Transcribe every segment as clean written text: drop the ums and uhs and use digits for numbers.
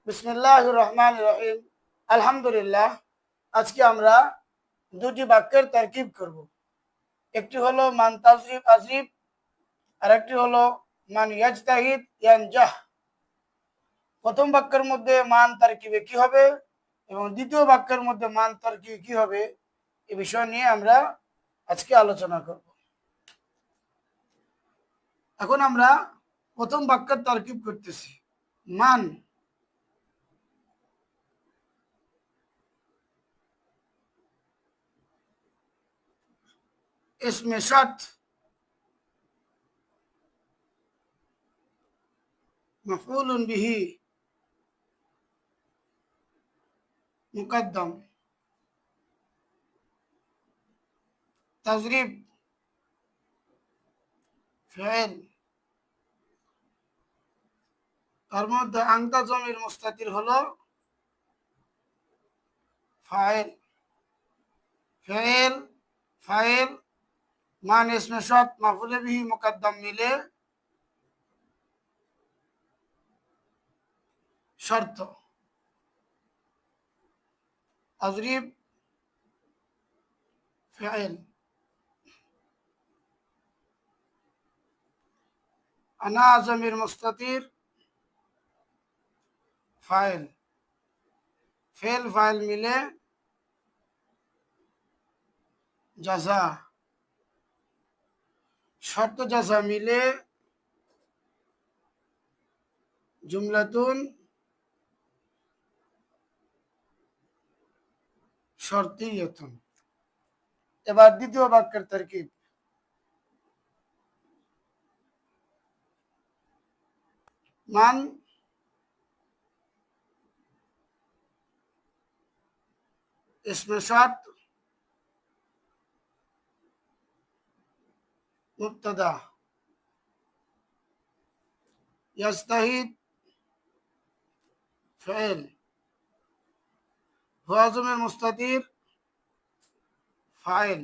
বিসমিল্লাহির রহমানির রহিম। আলহামদুলিল্লাহ। আজকে আমরা দুটি বাক্যের তারকিব করব। একটি হলো মান তাজরিব আজরিব, আর একটি হলো মান ইয়াজতাহিদ ইয়ানজাহ। প্রথম বাক্যের মধ্যে মান তারকিবে কি হবে এবং দ্বিতীয় বাক্যের মধ্যে মান তারকিবে কি হবে, এই বিষয় নিয়ে আমরা আজকে আলোচনা করব। এখন আমরা প্রথম বাক্যের তারকিব করতেছি। মান इसमें शर्त मफूल बिही मुकद्दम तजरीब फेल তার মধ্যে আংতা জমির মুস্তাতির হলো ফাইল। ফেল ফাইল মান ইসমে শর্ত মাফুলে বিহি মুকদ্দম মিলে শর্ত তাজরিব ফেল। আনা জমির মুস্তাতির ফাইল। ফেল ফাইল মিলে জাযা। শর্ত জাযা মিলে জুমলাতুন শর্তিয়তুন। এবার দ্বিতীয় বাক্যের তারকিব। মান इसमें शर्त मुब्तदा यस्ताहिद फेल हुआ जमीर मुस्तातिर फाइल।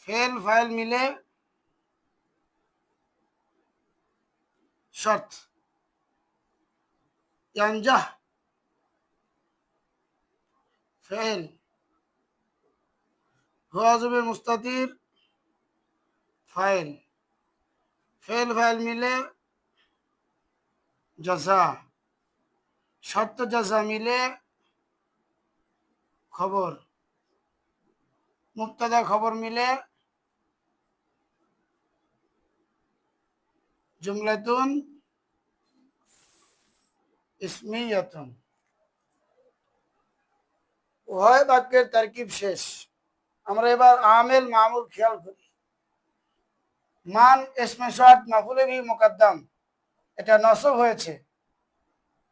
फेल फाइल मिले शर्त यंजह फेल हुआ जमीर मुस्तातिर फाइल। फेल फाइल मिले जजा। शर्त जजा मिले खबर। मुब्तदा खबर मिले जुमलातुन ইসমিয়াতুন। উভয় বাক্যের তারকিব শেষ। আমরা এবার আমেল মামুল খেয়াল করি। মান ইসমে শর্ত মাফুলে বিহি মুকদ্দম, এটা নসব হয়েছে।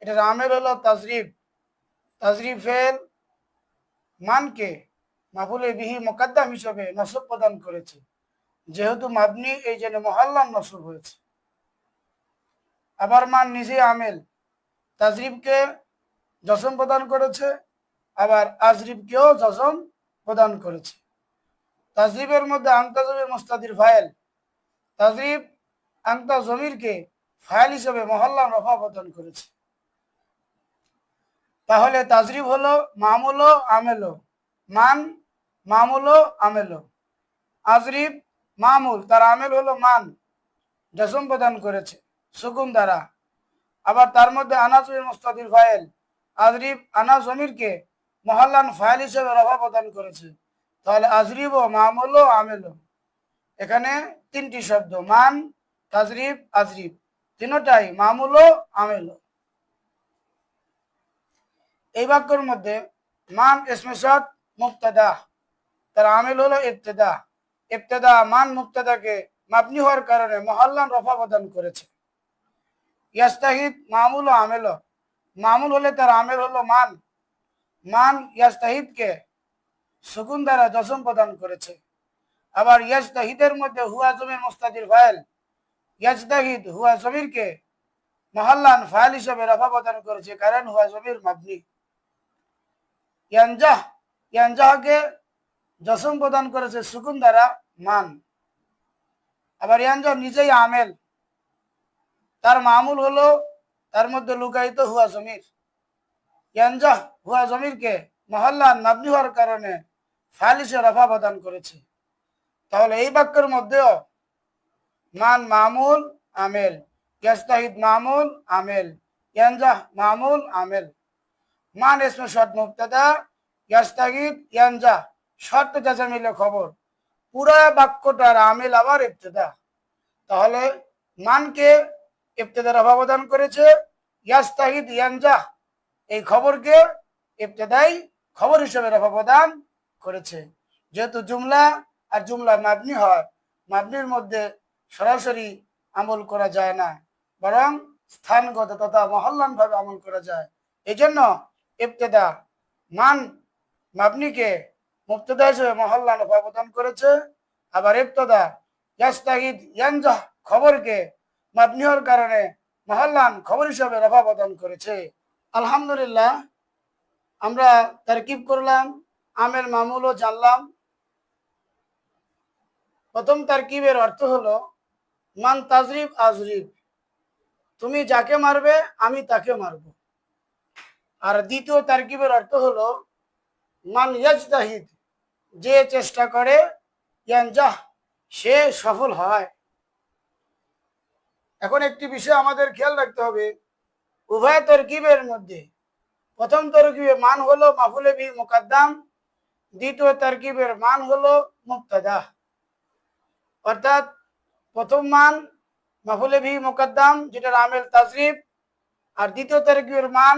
এটার আমেল হলো তাজরিব। তাজরিব ফেল মানকে মাফুলে বিহি মুকদ্দম হিসেবে নসব প্রদান করেছে। যেহেতু মাবনি, এই জন্য মুহাল্লাম নসব হয়েছে। আবার মান নিজে আমেল, তাজরিবকে জসম প্রদান করেছে, আবার আজরিবকেও জসম প্রদান করেছে। তাজরিবের মধ্যে আংতা জমির মুস্তাতির ফাইল। তাজরিব আংতা জমিরকে ফাইল হিসেবে মুহাল্লাম রফা প্রদান করেছে। তাহলে তাজরিব হলো মামুল ও আমেল। মান মামুল ও আমেল। আজরিব মামুল, তার আমেল হলো মান, জসম প্রদান করেছে সুকুন দ্বারা। আবার তার মধ্যে আনা জমির মুস্তাতির ফাইল। আজরিব আনা জমিরকে মুহাল্লান ফাইল হিসেবে রফা প্রদান করেছে। তাহলে আজরিব ও মামুল ও আমেল, এখানে তিনটি শব্দ মান তাজরিব আজরিব, তিনটাই মামুল ও আমেল। এই বাক্যের মধ্যে মান ইসমে শর্ত মুবতাদা, তার আমেল হলো ইবতিদা। ইবতিদা মান মুবতাদাকে মাবনি হওয়ার কারণে মুহাল্লান রফা প্রদান করেছে। ইয়াস্তাহিদ মামুল ও আমেল। মামুল হলে তার আমেল হলো মান। মান ইয়াস্তাহিদকে সুকুন দ্বারা জসম প্রদান করেছে। আবার ইয়াজতাহিদের মধ্যে হুয়া জমির মুস্তাতির ফাইল। ইয়াজতাহিদ হুয়া জমিরকে মুহাল্লান ফাইল হিসেবে রফা প্রদান করেছে, কারণ হুয়া জমির মাবনি। ইয়ানজাহ ইয়ানজাহকে জসম প্রদান করেছে সুকুন দ্বারা মান। আবার ইয়ানজাহ নিজেই আমেল, তার মামুল হলো তার মধ্যে লুকায়িত হুয়া জমির। ইয়ানজাহ হুয়া জমিরকে মহল্লান মাবনি হওয়ার কারণে ফাইল হিসেবে রফা প্রদান করেছে। তাহলে এই বাক্যের মধ্যেও মান মামুল আমেল, ইয়াস্তাহিদ মামুল আমেল, ইয়ানজাহ মামুল আমেল। মান ইসমে শর্ত মুবতাদা, ইয়াস্তাহিদ ইয়ানজাহ শর্ত জাজামিলে খবর। পুরা বাক্যটার আমেল আবার ইবতেদা। তাহলে মানকে ইবতেদা রফা প্রদান করেছে, ইয়াস্তাহিদ ইয়ানজাহ এই খবরকে ইবতেদাই খবর হিসেবে রফা প্রদান করেছে। যেহেতু জুমলা আর জুমলা মাবনি হয়, মাবনির মধ্যে সরাসরি আমল করা যায় না, বরং স্থানগত তথা মহল্লান ভাবে আমল করা যায়। এই জন্য ইবতেদা মান মাবনিকে মুবতাদা হিসেবে মহল্লান রফা প্রদান করেছে, আবার ইবতেদা ইয়াস্তাহিদ ইয়ানজাহ খবরকে মাবনি হওয়ার কারণে মহল্লান খবর হিসেবে রফা প্রদান করেছে। আলহামদুলিল্লাহ, আমরা তারকিব করলাম, আমেল মামুলও জানলাম। প্রথম তারকিবের অর্থ হলো মান তাজরিব আজরিব, তুমি যাকে মারবে আমি তাকে মারব। আর দ্বিতীয় তারকিবের অর্থ হলো মান ইয়াজতাহিদ, যে চেষ্টা করে, ইয়ানজাহ সে সফল হয়। এখন একটি বিষয় আমাদের খেয়াল রাখতে হবে, উভয় তরকিবের মধ্যে প্রথম তরকিবের মান হলো মাফুলে বিহি মুকাদ্দাম, দ্বিতীয় তরকিবের মান হলো মুবতাদা। অর্থাৎ প্রথম মান মাফুলে বিহি মুকাদ্দাম, যেটার আমেল তাজরিব, আর দ্বিতীয় তরকিবের মান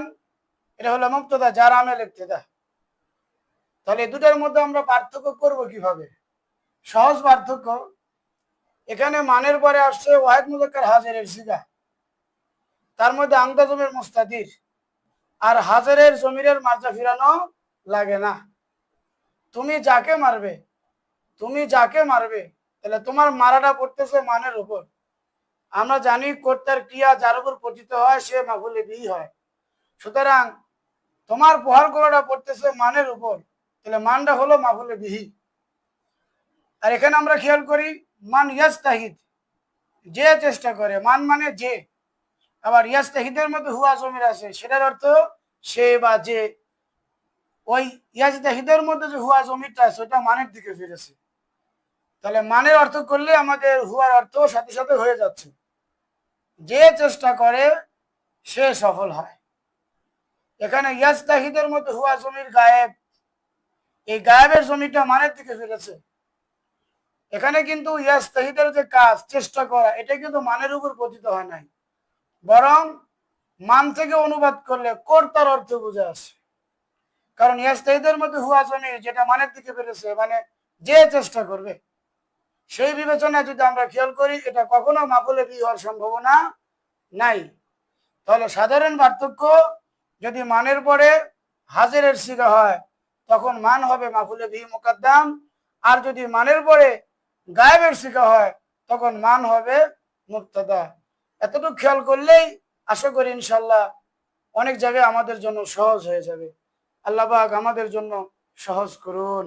এটা হলো মুবতাদা, যার আমেল ইবতিদা। তাহলে দুটার মধ্যে আমরা পার্থক্য করব কিভাবে? সহজ পার্থক্য, এখানে মানের পরে আসছে ওয়াহিদ মুযাক্কার হাজিরের সিগা, তার মধ্যে আমদা জমির মুস্তাতির, আর হাজারের জমিরের মার্জা ফিরানো লাগে না। তুমি যাকে মারবে, তুমি যাকে মারবে, তাহলে তোমার মারাটা পড়তেছে মানের উপর। আমরা জানি কর্তার ক্রিয়া যার উপর পতিত হয় সে মাফুলে বিহি হয়। সুতরাং তোমার প্রহার করাটা পড়তেছে মানের উপর, তাহলে মানটা হলো মাফুলে বিহি। আর এখানে আমরা খেয়াল করি মান ইয়াজতাহিদ, যে চেষ্টা করে, মান মানে যে। আবার ইয়াজতাহিদের মধ্যে হুয়া জমির আছে, সেটার অর্থ সে বা যে। ওই ইয়াজতাহিদের মধ্যে যে হুয়া জমিরটা আছে ওটা মানের দিকে ফিরেছে। তাহলে মানের অর্থ করলে আমাদের হুয়ার অর্থ সাথে সাথে হয়ে যাচ্ছে, যে চেষ্টা করে সে সফল হয়। এখানে ইয়াজতাহিদের মধ্যে হুয়া জমির গায়েব, এই গায়েবের জমিটা মানের দিকে ফিরেছে। এখানে কিন্তু ইয়াজতাহিদের যে কাজ, চেষ্টা করা, এটা কিন্তু মানের উপর পতিত হয় নাই, বরং মান থেকে অনুবাদ করলে কর্তার অর্থ বুঝে আসে। কারণ ইয়াজতাহিদের মধ্যে হুয়া জমির যেটা মানের দিকে ফিরেছে, মানে যে চেষ্টা করবে, সেই বিবেচনায় যদি আমরা খেয়াল করি এটা কখনো মাফুলে বিহি হওয়ার সম্ভাবনা নাই। তাহলে সাধারণ পার্থক্য, যদি মানের পরে হাজিরের সিগা হয় তখন মান হবে মাফুলে বিহি মুকাদ্দাম, আর যদি মানের পরে গায়েবের সিগা হয় তখন মান হবে মুবতাদা। এতটুকু খেয়াল করলেই আশা করি ইনশাল্লাহ অনেক জায়গায় আমাদের জন্য সহজ হয়ে যাবে। আল্লাহ পাক আমাদের জন্য সহজ করুন।